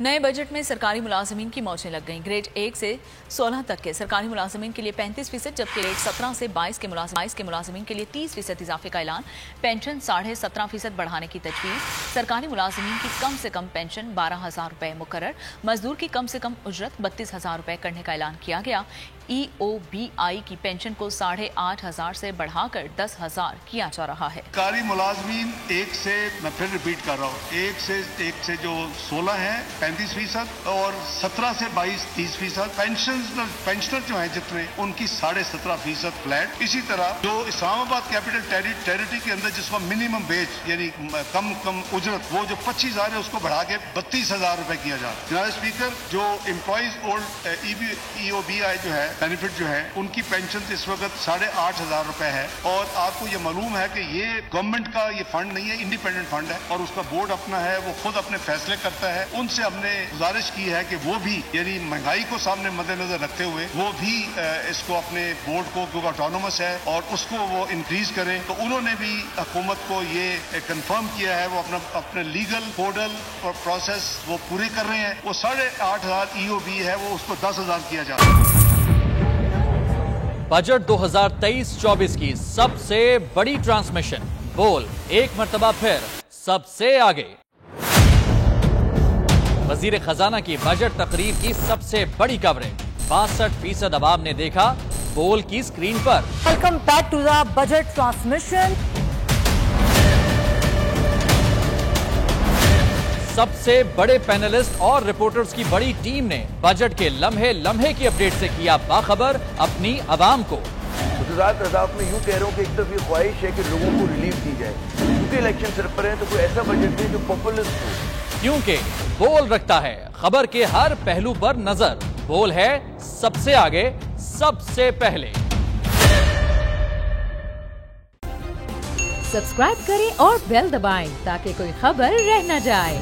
नए बजट में सरकारी मुलाजमीन की मौजें लग गईं। ग्रेड 1 से 16 तक के सरकारी मुलाजमीन के लिए 35%, जबकि ग्रेड 17 से 22 के मुलाजमीन के लिए 30% इजाफे का ऐलान। पेंशन 17.5% बढ़ाने की तजवीज़। सरकारी मुलाजमीन की कम से कम पेंशन 12,000 रुपये मुकर्रर। मजदूर की कम से कम उजरत 32,000 रुपये करने का ऐलान किया गया। EOBI की पेंशन को 8,500 से बढ़ाकर 10,000 किया जा रहा है। सरकारी मुलाजमीन मैं फिर रिपीट कर रहा हूँ, एक से जो 16 है 35% और 17 से 22 30%। पेंशनर जो हैं जितने उनकी 17.5% फ्लैट। इसी तरह जो इस्लामाबाद कैपिटल टेरिटरी के अंदर जिसको मिनिमम वेज यानी कम उजरत वो जो 25,000 है उसको बढ़ा के 32,000 रुपए किया जा रहा है। जनाब स्पीकर, जो एम्प्लॉइज ओल्ड EOBI जो है बेनिफिट जो है उनकी पेंशन इस वक्त 8,500 रुपए है। और आपको ये मालूम है कि ये गवर्नमेंट का ये फंड नहीं है, इंडिपेंडेंट फंड है और उसका बोर्ड अपना है, वो खुद अपने फैसले करता है। उनसे हमने गुजारिश की है कि वो भी यानी महंगाई को सामने मद्देनजर रखते हुए वो भी इसको अपने बोर्ड को, क्योंकि ऑटोनोमस है, और उसको वो इंक्रीज करें। तो उन्होंने भी हुकूमत को ये कंफर्म किया है, वो अपने लीगल पोर्टल और प्रोसेस वो पूरे कर रहे हैं। वो 8,500 EOB है वो उसको 10,000 किया जा रहा है। बजट 2023-24 की सबसे बड़ी ट्रांसमिशन। बोल एक मर्तबा फिर सबसे आगे। वजीर खजाना की बजट तकरीर की सबसे बड़ी कवरेज। 62% अवाम ने देखा बोल की स्क्रीन पर। Welcome back to the budget transmission. सबसे बड़े पैनलिस्ट और रिपोर्टर्स की बड़ी टीम ने बजट के लम्हे लम्हे की अपडेट से किया बाखबर अपनी अवाम को। में यूं कह रहा हूं कि एक तरफ ये ख्वाहिश है कि लोगों को रिलीफ दी जाए, क्योंकि इलेक्शन सर पर है, तो कोई ऐसा बजट है जो पॉपुलिस्ट हो। क्योंकि बोल रखता है खबर के हर पहलू पर नजर। बोल है सबसे आगे, सबसे पहले। सब्सक्राइब करें और बेल दबाएं ताकि कोई खबर रह न जाए।